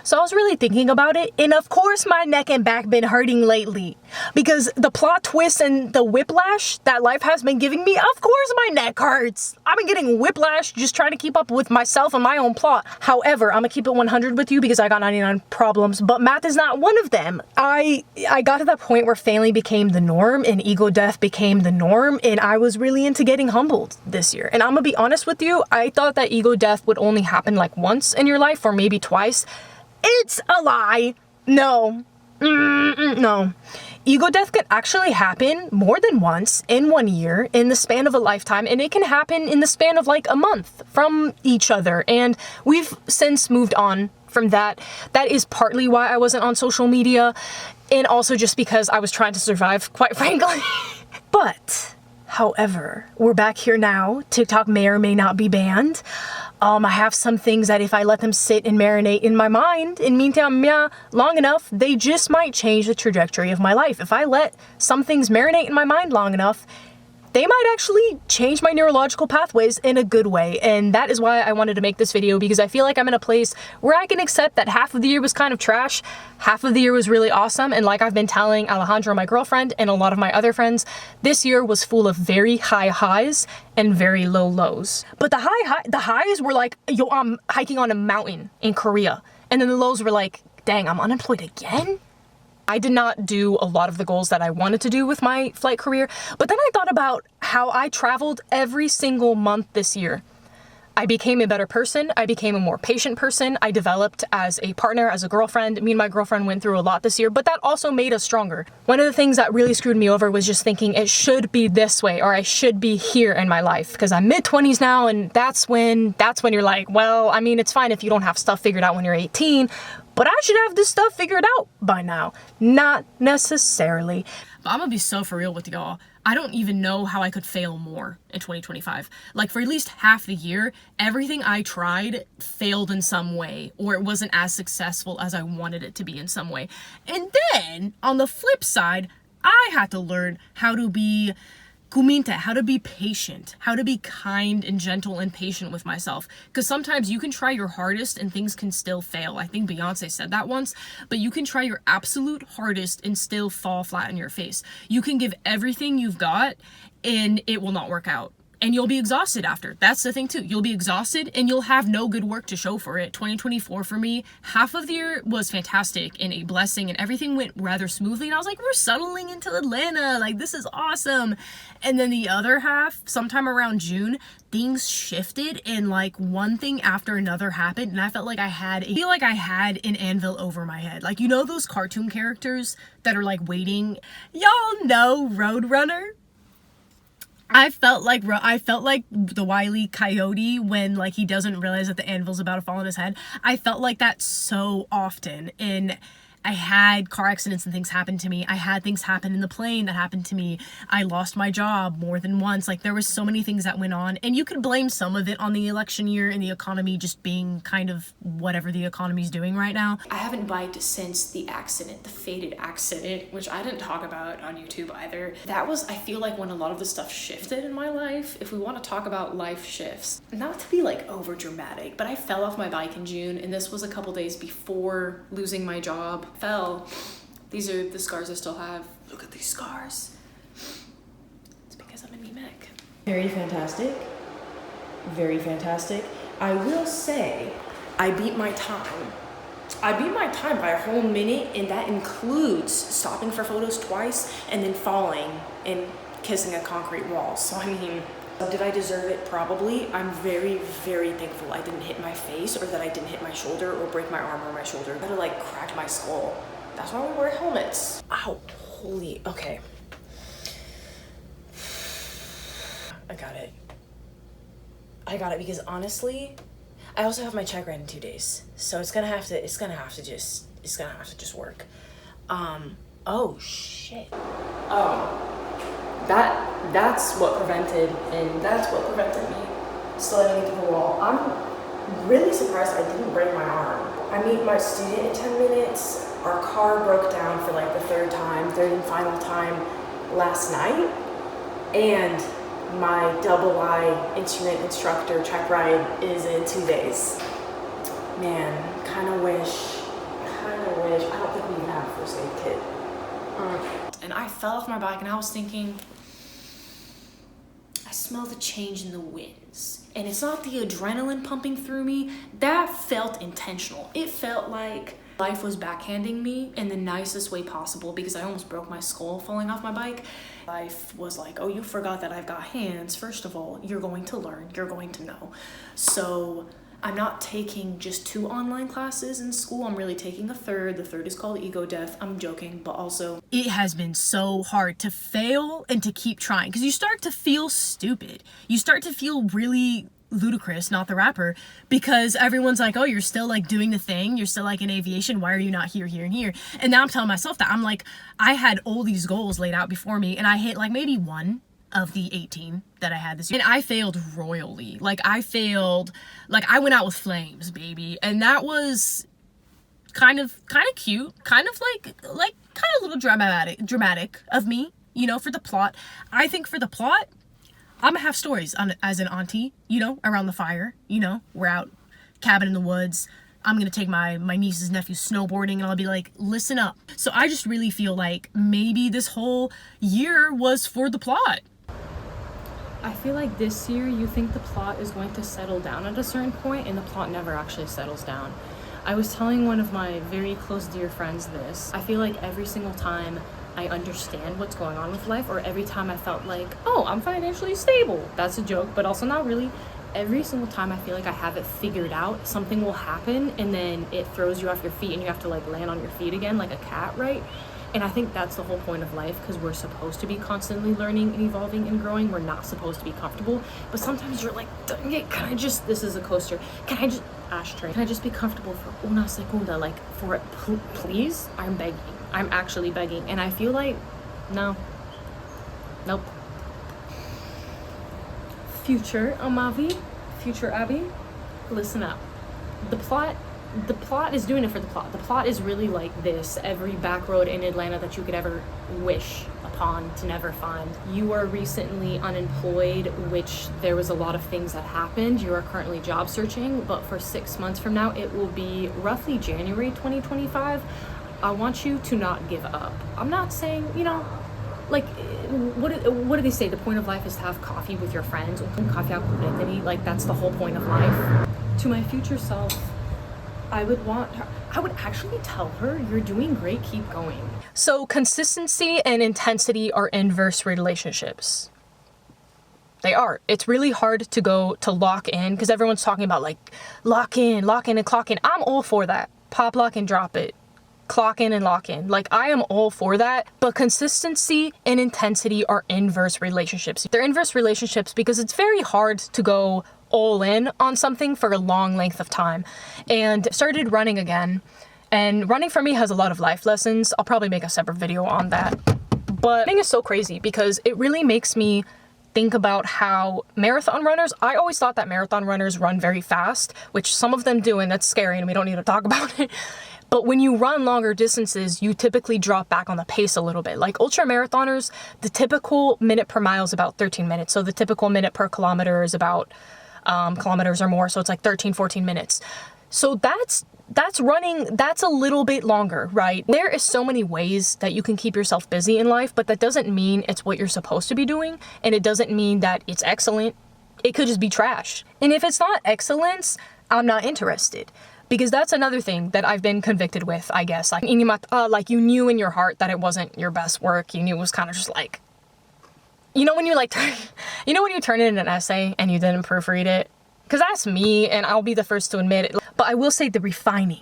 So I was really thinking about it, and of course my neck and back been hurting lately because the plot twist and the whiplash that life has been giving me, of course my neck hurts. I've been getting whiplash just trying to keep up with myself and my own plot. However, I'm gonna keep it 100 with you because I got 99 problems, but math is not one of them. I got to that point where family became the norm and ego death became the norm, and I was really into getting humbled this year. And I'm gonna be honest with you, I thought that ego death would only happen like once in your life or maybe twice. It's a lie. No. No. Ego death can actually happen more than once in 1 year in the span of a lifetime, and it can happen in the span of like a month from each other. And we've since moved on from that. That is partly why I wasn't on social media, and also just because I was trying to survive, quite frankly. But, however, we're back here now. TikTok may or may not be banned. I have some things that if I let them sit and marinate in my mind, in meantime, yeah, long enough, they just might change the trajectory of my life. If I let some things marinate in my mind long enough, they might actually change my neurological pathways in a good way. And that is why I wanted to make this video, because I feel like I'm in a place where I can accept that half of the year was kind of trash, half of the year was really awesome. And like I've been telling Alejandra, my girlfriend, and a lot of my other friends, this year was full of very high highs and very low lows. But the highs were like, yo, I'm hiking on a mountain in Korea. And then the lows were like, dang, I'm unemployed again? I did not do a lot of the goals that I wanted to do with my flight career, but then I thought about how I traveled every single month this year. I became a better person. I became a more patient person. I developed as a partner, as a girlfriend. Me and my girlfriend went through a lot this year, but that also made us stronger. One of the things that really screwed me over was just thinking it should be this way, or I should be here in my life, because I'm mid-20s now, and that's when you're like, well, I mean, it's fine if you don't have stuff figured out when you're 18, but I should have this stuff figured out by now. Not necessarily. But I'm gonna be so for real with y'all. I don't even know how I could fail more in 2025. Like, for at least half the year, everything I tried failed in some way, or it wasn't as successful as I wanted it to be in some way. And then, on the flip side, I had to learn how to be how to be patient, how to be kind and gentle and patient with myself. Because sometimes you can try your hardest and things can still fail. I think Beyonce said that once, but you can try your absolute hardest and still fall flat on your face. You can give everything you've got and it will not work out. And you'll be exhausted after. That's the thing too. You'll be exhausted and you'll have no good work to show for it. 2024 for me, half of the year was fantastic and a blessing and everything went rather smoothly. And I was like, we're settling into Atlanta. Like, this is awesome. And then the other half, sometime around June, things shifted and like one thing after another happened. And I felt like I had an anvil over my head. Like, you know those cartoon characters that are like waiting? Y'all know Roadrunner? I felt like the Wile E. Coyote when like he doesn't realize that the anvil's about to fall on his head. I felt like that so often, and I had car accidents and things happen to me. I had things happen in the plane that happened to me. I lost my job more than once. Like, there was so many things that went on, and you could blame some of it on the election year and the economy just being kind of whatever the economy's doing right now. I haven't biked since the accident, the fated accident, which I didn't talk about on YouTube either. That was, I feel like, when a lot of the stuff shifted in my life. If we want to talk about life shifts, not to be like over dramatic, but I fell off my bike in June, and this was a couple days before losing my job. Fell. These are the scars I still have. Look at these scars. It's because I'm anemic. Very fantastic. Very fantastic. I will say, I beat my time. I beat my time by a whole minute, and that includes stopping for photos twice and then falling and kissing a concrete wall. So I mean, did I deserve it? Probably. I'm very, very thankful I didn't hit my face, or that I didn't hit my shoulder or break my arm or my shoulder. I could have like cracked my skull. That's why we wear helmets. Ow, holy, okay. I got it. I got it because honestly, I also have my check right in 2 days. So it's gonna have to just work. Oh shit. That's what prevented me sliding into the wall. I'm really surprised I didn't break my arm. I meet my student in 10 minutes. Our car broke down for like the third and final time last night. And my double I instrument instructor check ride is in 2 days. Man, kind of wish first aid kit. And I fell off my bike and I was thinking, I smell the change in the winds. And it's not the adrenaline pumping through me. That felt intentional. It felt like life was backhanding me in the nicest way possible, because I almost broke my skull falling off my bike. Life was like, oh, you forgot that I've got hands. First of all, you're going to learn, you're going to know. So I'm not taking just 2 online classes in school. I'm really taking a third. The third is called Ego Death. I'm joking, but also it has been so hard to fail and to keep trying, because you start to feel stupid. You start to feel really ludicrous, not the rapper, because everyone's like, oh, you're still like doing the thing. You're still like in aviation. Why are you not here, here, and here? And now I'm telling myself that. I'm like, I had all these goals laid out before me and I hit like maybe 1 of the 18 that I had this year. And I failed royally. Like I went out with flames, baby. And that was kind of cute, kind of like kind of a little dramatic of me, you know, for the plot. I think for the plot, I'm gonna have stories as an auntie, you know, around the fire, you know, we're out cabin in the woods. I'm gonna take my niece's nephew snowboarding and I'll be like, listen up. So I just really feel like maybe this whole year was for the plot. I feel like this year you think the plot is going to settle down at a certain point, and the plot never actually settles down. I was telling one of my very close dear friends this. I feel like every single time I understand what's going on with life, or every time I felt like, oh, I'm financially stable. That's a joke, but also not really. Every single time I feel like I have it figured out, something will happen and then it throws you off your feet and you have to like land on your feet again like a cat, right? And I think that's the whole point of life, because we're supposed to be constantly learning and evolving and growing. We're not supposed to be comfortable. But sometimes you're like, dang it, can I just, this is a coaster. Can I just, ashtray, can I just be comfortable for una segunda? Like, for it, please? I'm begging. I'm actually begging. And I feel like, no. Nope. Future Amavi, future Abby, listen up. The plot is doing it for the plot. The plot is really like this: every back road in Atlanta that you could ever wish upon to never find. You are recently unemployed, which there was a lot of things that happened. You are currently job searching, but for 6 months from now, it will be roughly January 2025. I want you to not give up. I'm not saying, you know, like, what do they say? The point of life is to have coffee with your friends. Like, that's the whole point of life. To my future self, I would actually tell her, you're doing great, keep going. So consistency and intensity are inverse relationships. They are. It's really hard to go to lock in, because everyone's talking about like lock in and clock in. I'm all for that. Pop, lock, and drop it. Clock in and lock in. Like, I am all for that. But consistency and intensity are inverse relationships. They're inverse relationships because it's very hard to go all in on something for a long length of time. And started running again. And running for me has a lot of life lessons. I'll probably make a separate video on that. But running is so crazy because it really makes me think about how marathon runners, I always thought that marathon runners run very fast, which some of them do, and that's scary and we don't need to talk about it. But when you run longer distances, you typically drop back on the pace a little bit. Like ultra marathoners, the typical minute per mile is about 13 minutes. So the typical minute per kilometer is about kilometers or more. So it's like 13, 14 minutes. So that's running, that's a little bit longer, right? There is so many ways that you can keep yourself busy in life, but that doesn't mean it's what you're supposed to be doing. And it doesn't mean that it's excellent. It could just be trash. And if it's not excellence, I'm not interested. Because that's another thing that I've been convicted with, I guess. Like you knew in your heart that it wasn't your best work. You knew it was kind of just like, you know when you like, you know when you turn in an essay and you didn't proofread it? Because that's me, and I'll be the first to admit it. But I will say the refinement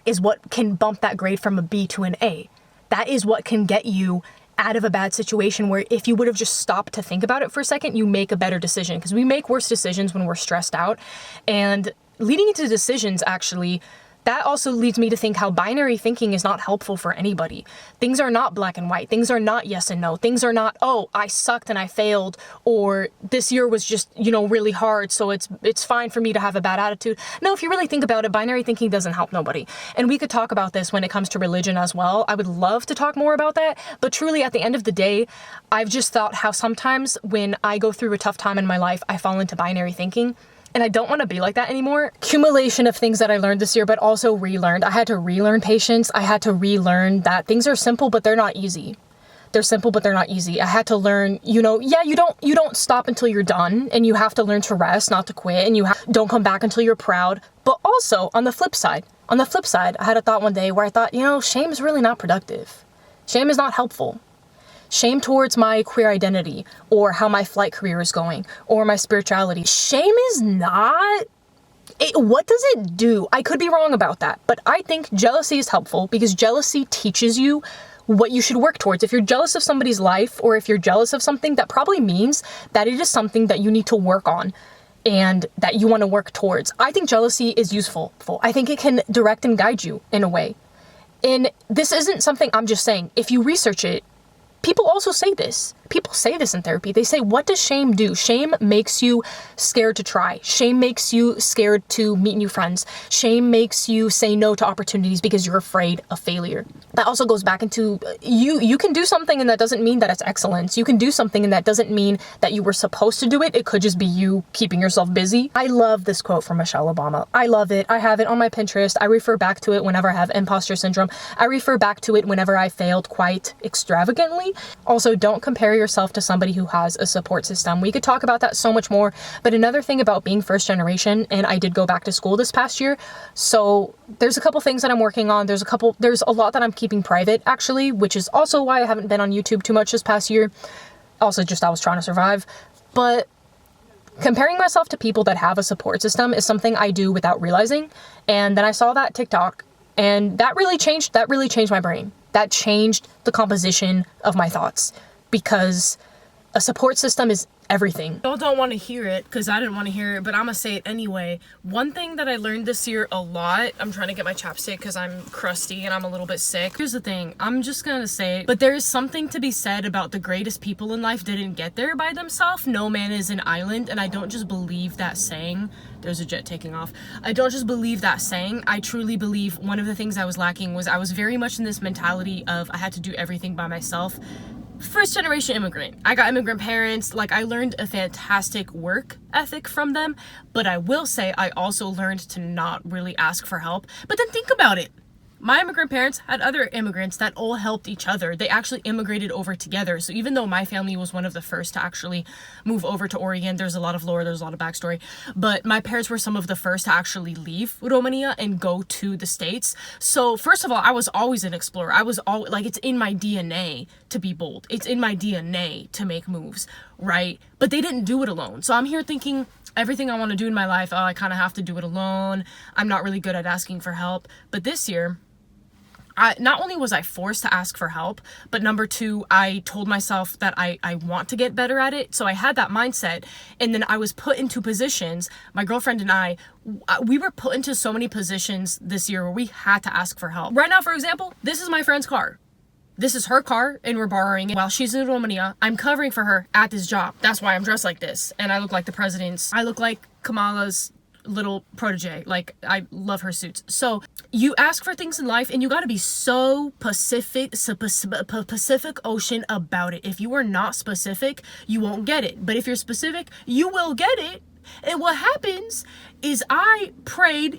is what can bump that grade from a B to an A. That is what can get you out of a bad situation where if you would have just stopped to think about it for a second, you make a better decision. Because we make worse decisions when we're stressed out. And leading into decisions, actually, that also leads me to think how binary thinking is not helpful for anybody. Things are not black and white. Things are not yes and no. Things are not, oh, I sucked and I failed, or this year was just, you know, really hard, so it's fine for me to have a bad attitude. No, if you really think about it, binary thinking doesn't help nobody. And we could talk about this when it comes to religion as well. I would love to talk more about that, but truly at the end of the day, I've just thought how sometimes when I go through a tough time in my life, I fall into binary thinking. And I don't want to be like that anymore. Accumulation of things that I learned this year, but also relearned. I had to relearn patience. I had to relearn that things are simple, but they're not easy. They're simple, but they're not easy. I had to learn, you don't stop until you're done, and you have to learn to rest, not to quit, and don't come back until you're proud. But also on the flip side, I had a thought one day where I thought, shame is really not productive. Shame is not helpful. Shame towards my queer identity, or how my flight career is going, or my spirituality. Shame is not... what does it do? I could be wrong about that, but I think jealousy is helpful because jealousy teaches you what you should work towards. If you're jealous of somebody's life, or if you're jealous of something, that probably means that it is something that you need to work on and that you want to work towards. I think jealousy is useful. I think it can direct and guide you in a way. And this isn't something I'm just saying. If you research it, people also say this. People say this in therapy. They say, what does shame do? Shame makes you scared to try. Shame makes you scared to meet new friends. Shame makes you say no to opportunities because you're afraid of failure. That also goes back into you can do something and that doesn't mean that it's excellence. You can do something and that doesn't mean that you were supposed to do it. It could just be you keeping yourself busy. I love this quote from Michelle Obama. I love it. I have it on my Pinterest. I refer back to it whenever I have imposter syndrome. I refer back to it whenever I failed quite extravagantly. Also, don't compare yourself to somebody who has a support system. We could talk about that so much more, but another thing about being first generation, and I did go back to school this past year, so there's a couple things that I'm working on. There's a lot that I'm keeping private, actually, which is also why I haven't been on YouTube too much this past year. Also, just I was trying to survive. But comparing myself to people that have a support system is something I do without realizing. And then I saw that TikTok, and that really changed my brain. That changed the composition of my thoughts, because a support system is everything. Y'all don't want to hear it because I didn't want to hear it, but I'm gonna say it anyway. One thing that I learned this year a lot, I'm trying to get my chapstick because I'm crusty and I'm a little bit sick. Here's the thing, I'm just gonna say it, but there is something to be said about the greatest people in life didn't get there by themselves. No man is an island, and I don't just believe that saying. There's a jet taking off. I don't just believe that saying. I truly believe one of the things I was lacking was I was very much in this mentality of I had to do everything by myself. First generation immigrant. I got immigrant parents. Like, I learned a fantastic work ethic from them, but I will say I also learned to not really ask for help. But then think about it. My immigrant parents had other immigrants that all helped each other. They actually immigrated over together. So even though my family was one of the first to actually move over to Oregon, there's a lot of lore, there's a lot of backstory, but my parents were some of the first to actually leave Romania and go to the States. So first of all, I was always an explorer. I was always, like, it's in my DNA to be bold. It's in my DNA to make moves, right? But they didn't do it alone. So I'm here thinking, everything I want to do in my life, I kind of have to do it alone. I'm not really good at asking for help. But this year, not only was I forced to ask for help, but number two, I told myself that I want to get better at it. So I had that mindset, and then I was put into positions. My girlfriend and I, we were put into so many positions this year where we had to ask for help. Right now, for example, this is my friend's car. This is her car, and we're borrowing it while she's in Romania. I'm covering for her at this job. That's why I'm dressed like this. And I look like the president's. I look like Kamala's little protege. Like, I love her suits. So you ask for things in life, and you got to be so Pacific Ocean about it. If you are not specific, you won't get it. But if you're specific, you will get it. And what happens is I prayed,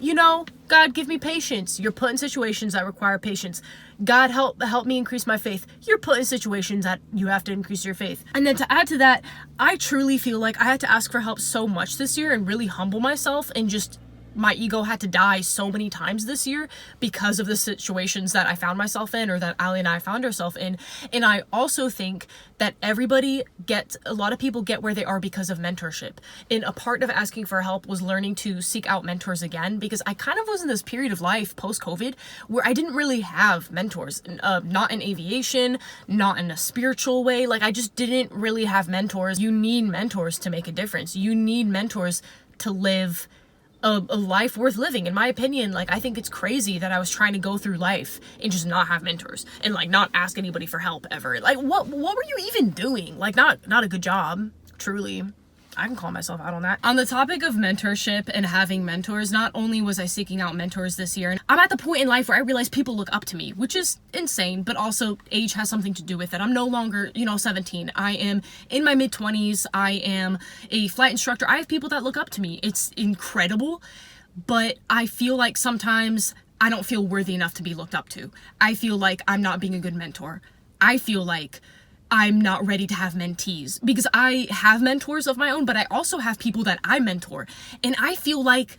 God, give me patience. You're put in situations that require patience. God, help me increase my faith. You're put in situations that you have to increase your faith. And then to add to that, I truly feel like I had to ask for help so much this year and really humble myself, and just my ego had to die so many times this year because of the situations that I found myself in, or that Ali and I found ourselves in. And I also think that a lot of people get where they are because of mentorship. And a part of asking for help was learning to seek out mentors again, because I kind of was in this period of life post-COVID where I didn't really have mentors, not in aviation, not in a spiritual way. Like, I just didn't really have mentors. You need mentors to make a difference. You need mentors to live a life worth living, in my opinion. Like, I think it's crazy that I was trying to go through life and just not have mentors and, like, not ask anybody for help ever. Like, what were you even doing? Like, not a good job, truly. I can call myself out on that. On the topic of mentorship and having mentors, not only was I seeking out mentors this year, and I'm at the point in life where I realize people look up to me, which is insane, but also age has something to do with it. I'm no longer, 17. I am in my mid-20s. I am a flight instructor. I have people that look up to me. It's incredible, but I feel like sometimes I don't feel worthy enough to be looked up to. I feel like I'm not being a good mentor. I feel like I'm not ready to have mentees because I have mentors of my own, but I also have people that I mentor. And I feel like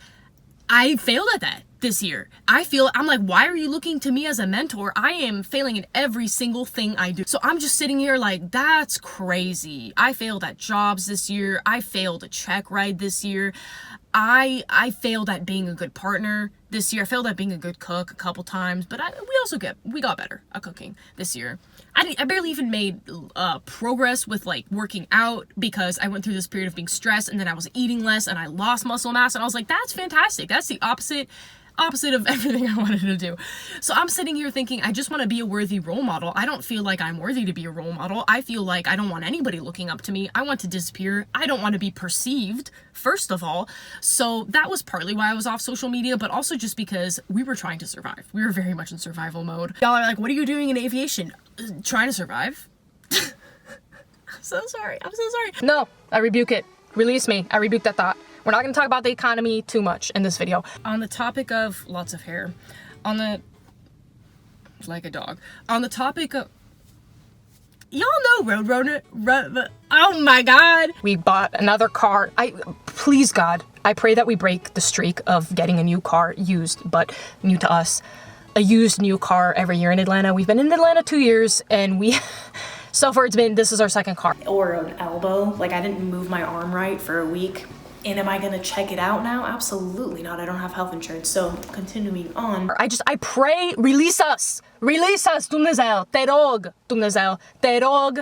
I failed at that this year. I'm like, why are you looking to me as a mentor? I am failing in every single thing I do. So I'm just sitting here like, that's crazy. I failed at jobs this year. I failed a check ride this year. I failed at being a good partner this year. I failed at being a good cook a couple times, but we got better at cooking this year. I barely even made progress with like working out because I went through this period of being stressed, and then I was eating less and I lost muscle mass, and I was like, that's fantastic. That's the opposite of everything I wanted to do. So I'm sitting here thinking, I just want to be a worthy role model. I don't feel like I'm worthy to be a role model. I feel like I don't want anybody looking up to me. I want to disappear. I don't want to be perceived, first of all. So that was partly why I was off social media, but also just because we were trying to survive. We were very much in survival mode. Y'all are like, what are you doing in aviation? Trying to survive. I'm so sorry. No, I rebuke it. Release me. I rebuke that thought. We're not going to talk about the economy too much in this video. On the topic of lots of hair, like a dog. On the topic of, y'all know Roadrunner. Oh my God. We bought another car. Please God, I pray that we break the streak of getting a new car used, but new to us, a used new car every year in Atlanta. We've been in Atlanta 2 years, and so far this is our second car. Or an elbow. Like, I didn't move my arm right for a week. And am I gonna check it out now? Absolutely not. I don't have health insurance. So continuing on. I pray, release us, Dumnezeu, te rog,